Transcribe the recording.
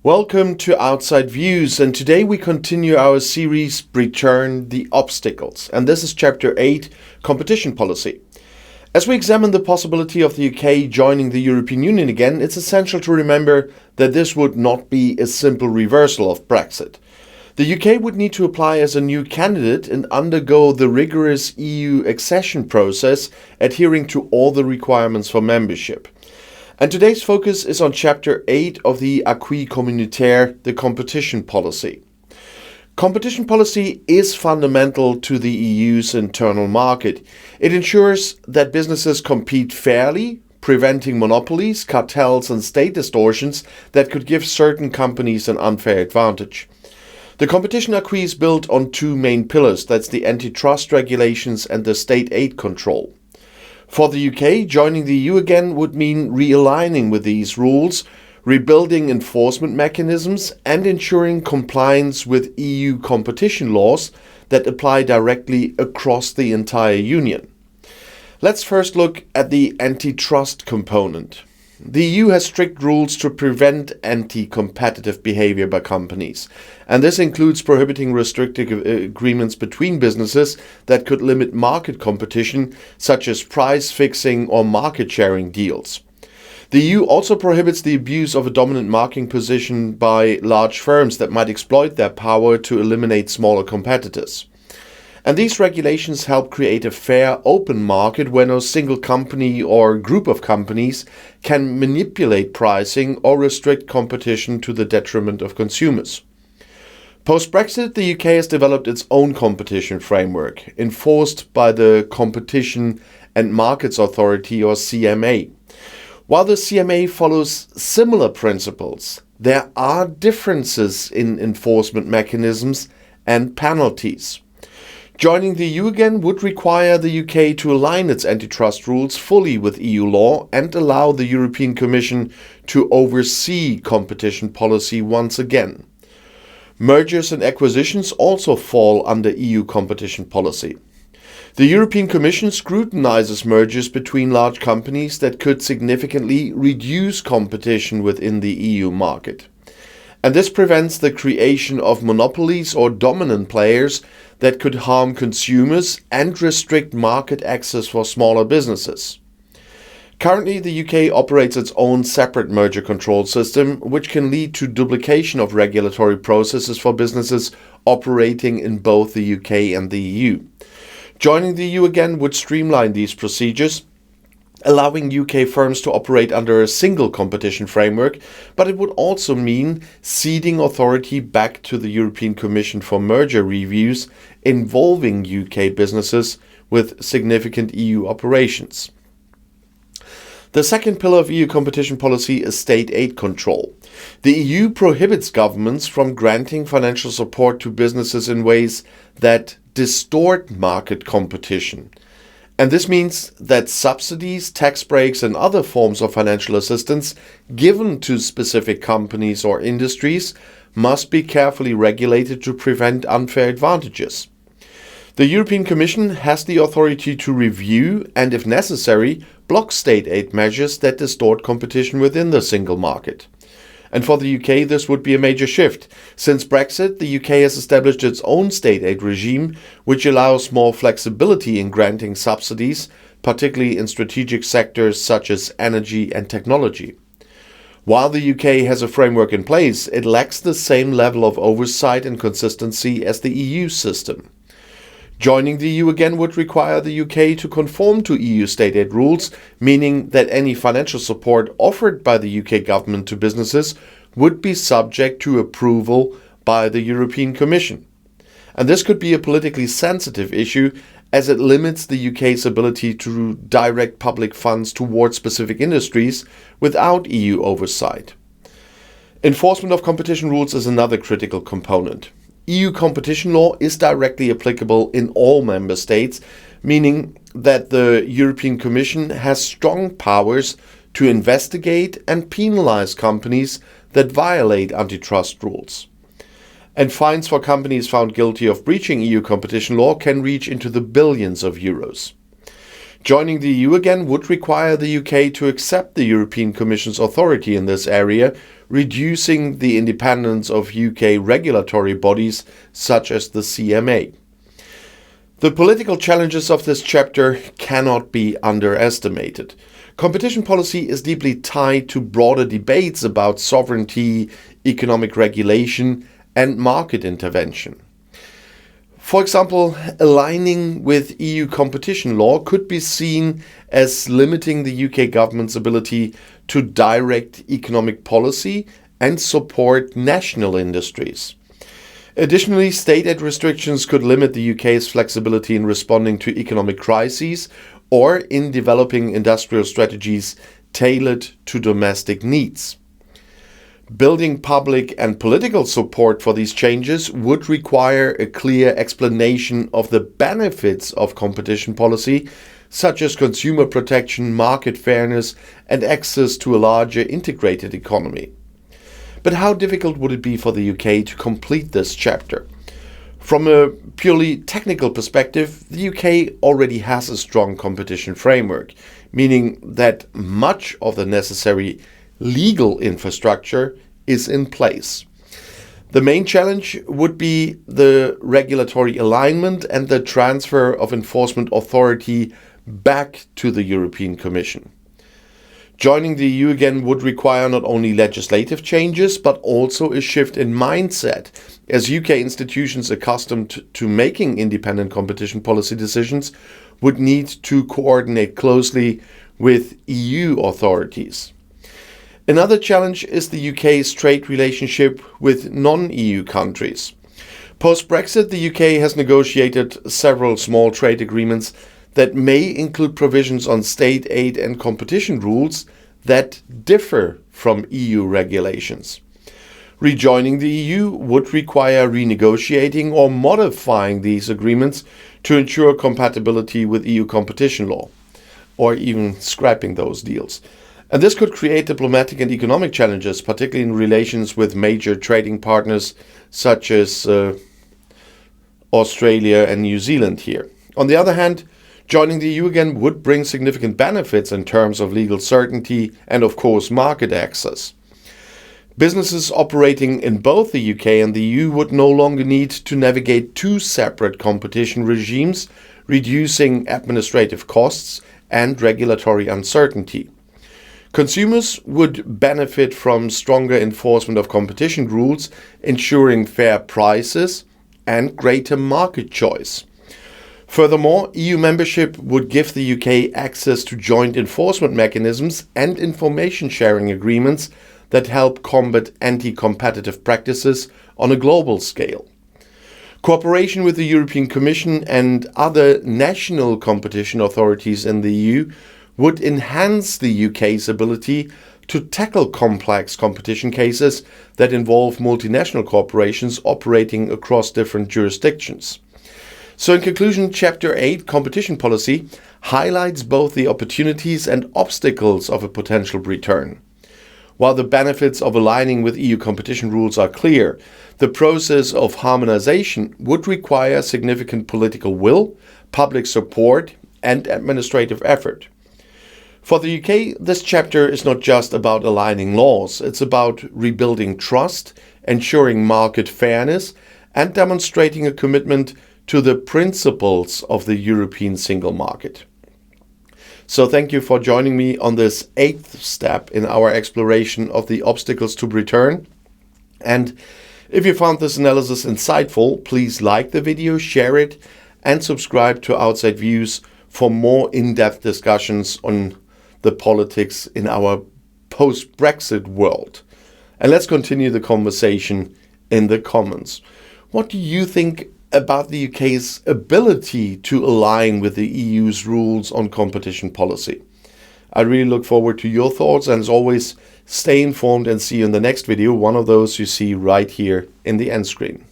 Welcome to Outside Views, and today we continue our series Briturn, the Obstacles, and this is Chapter 8, Competition Policy. As we examine the possibility of the UK joining the European Union again, it's essential to remember that this would not be a simple reversal of Brexit. The UK would need to apply as a new candidate and undergo the rigorous EU accession process, adhering to all the requirements for membership. And today's focus is on Chapter 8 of the Acquis Communautaire, the competition policy. Competition policy is fundamental to the EU's internal market. It ensures that businesses compete fairly, preventing monopolies, cartels and state distortions that could give certain companies an unfair advantage. The competition acquis is built on two main pillars, that's the antitrust regulations and the state aid control. For the UK, joining the EU again would mean realigning with these rules, rebuilding enforcement mechanisms and ensuring compliance with EU competition laws that apply directly across the entire Union. Let's first look at the antitrust component. The EU has strict rules to prevent anti-competitive behavior by companies, and this includes prohibiting restrictive agreements between businesses that could limit market competition, such as price fixing or market sharing deals. The EU also prohibits the abuse of a dominant market position by large firms that might exploit their power to eliminate smaller competitors. And these regulations help create a fair, open market where no single company or group of companies can manipulate pricing or restrict competition to the detriment of consumers. Post-Brexit, the UK has developed its own competition framework, enforced by the Competition and Markets Authority, or CMA. While the CMA follows similar principles, there are differences in enforcement mechanisms and penalties. Joining the EU again would require the UK to align its antitrust rules fully with EU law and allow the European Commission to oversee competition policy once again. Mergers and acquisitions also fall under EU competition policy. The European Commission scrutinizes mergers between large companies that could significantly reduce competition within the EU market. And this prevents the creation of monopolies or dominant players that could harm consumers and restrict market access for smaller businesses. Currently, the UK operates its own separate merger control system, which can lead to duplication of regulatory processes for businesses operating in both the UK and the EU. Joining the EU again would streamline these procedures, allowing UK firms to operate under a single competition framework, but it would also mean ceding authority back to the European Commission for merger reviews involving UK businesses with significant EU operations. The second pillar of EU competition policy is state aid control. The EU prohibits governments from granting financial support to businesses in ways that distort market competition. And this means that subsidies, tax breaks and other forms of financial assistance given to specific companies or industries must be carefully regulated to prevent unfair advantages. The European Commission has the authority to review and, if necessary, block state aid measures that distort competition within the single market. And for the UK, this would be a major shift. Since Brexit, the UK has established its own state aid regime, which allows more flexibility in granting subsidies, particularly in strategic sectors such as energy and technology. While the UK has a framework in place, it lacks the same level of oversight and consistency as the EU system. Joining the EU again would require the UK to conform to EU state aid rules, meaning that any financial support offered by the UK government to businesses would be subject to approval by the European Commission. And this could be a politically sensitive issue, as it limits the UK's ability to direct public funds towards specific industries without EU oversight. Enforcement of competition rules is another critical component. EU competition law is directly applicable in all member states, meaning that the European Commission has strong powers to investigate and penalize companies that violate antitrust rules. And fines for companies found guilty of breaching EU competition law can reach into the billions of euros. Joining the EU again would require the UK to accept the European Commission's authority in this area, reducing the independence of UK regulatory bodies such as the CMA. The political challenges of this chapter cannot be underestimated. Competition policy is deeply tied to broader debates about sovereignty, economic regulation, and market intervention. For example, aligning with EU competition law could be seen as limiting the UK government's ability to direct economic policy and support national industries. Additionally, state aid restrictions could limit the UK's flexibility in responding to economic crises or in developing industrial strategies tailored to domestic needs. Building public and political support for these changes would require a clear explanation of the benefits of competition policy, such as consumer protection, market fairness, and access to a larger integrated economy. But how difficult would it be for the UK to complete this chapter? From a purely technical perspective, the UK already has a strong competition framework, meaning that much of the necessary legal infrastructure is in place. The main challenge would be the regulatory alignment and the transfer of enforcement authority back to the European Commission. Joining the EU again would require not only legislative changes, but also a shift in mindset, as UK institutions accustomed to making independent competition policy decisions would need to coordinate closely with EU authorities. Another challenge is the UK's trade relationship with non-EU countries. Post-Brexit, the UK has negotiated several small trade agreements that may include provisions on state aid and competition rules that differ from EU regulations. Rejoining the EU would require renegotiating or modifying these agreements to ensure compatibility with EU competition law, or even scrapping those deals. And this could create diplomatic and economic challenges, particularly in relations with major trading partners such as Australia and New Zealand here. On the other hand, joining the EU again would bring significant benefits in terms of legal certainty and, of course, market access. Businesses operating in both the UK and the EU would no longer need to navigate two separate competition regimes, reducing administrative costs and regulatory uncertainty. Consumers would benefit from stronger enforcement of competition rules, ensuring fair prices and greater market choice. Furthermore, EU membership would give the UK access to joint enforcement mechanisms and information sharing agreements that help combat anti-competitive practices on a global scale. Cooperation with the European Commission and other national competition authorities in the EU would enhance the UK's ability to tackle complex competition cases that involve multinational corporations operating across different jurisdictions. So in conclusion, Chapter 8, Competition Policy, highlights both the opportunities and obstacles of a potential Briturn. While the benefits of aligning with EU competition rules are clear, the process of harmonization would require significant political will, public support, and administrative effort. For the UK, this chapter is not just about aligning laws, it's about rebuilding trust, ensuring market fairness, and demonstrating a commitment to the principles of the European single market. So thank you for joining me on this 8th step in our exploration of the obstacles to Briturn. And if you found this analysis insightful, please like the video, share it, and subscribe to Outside Views for more in-depth discussions on the politics in our post-Brexit world. And let's continue the conversation in the comments. What do you think about the UK's ability to align with the EU's rules on competition policy? I really look forward to your thoughts, and as always, stay informed and see you in the next video, one of those you see right here in the end screen.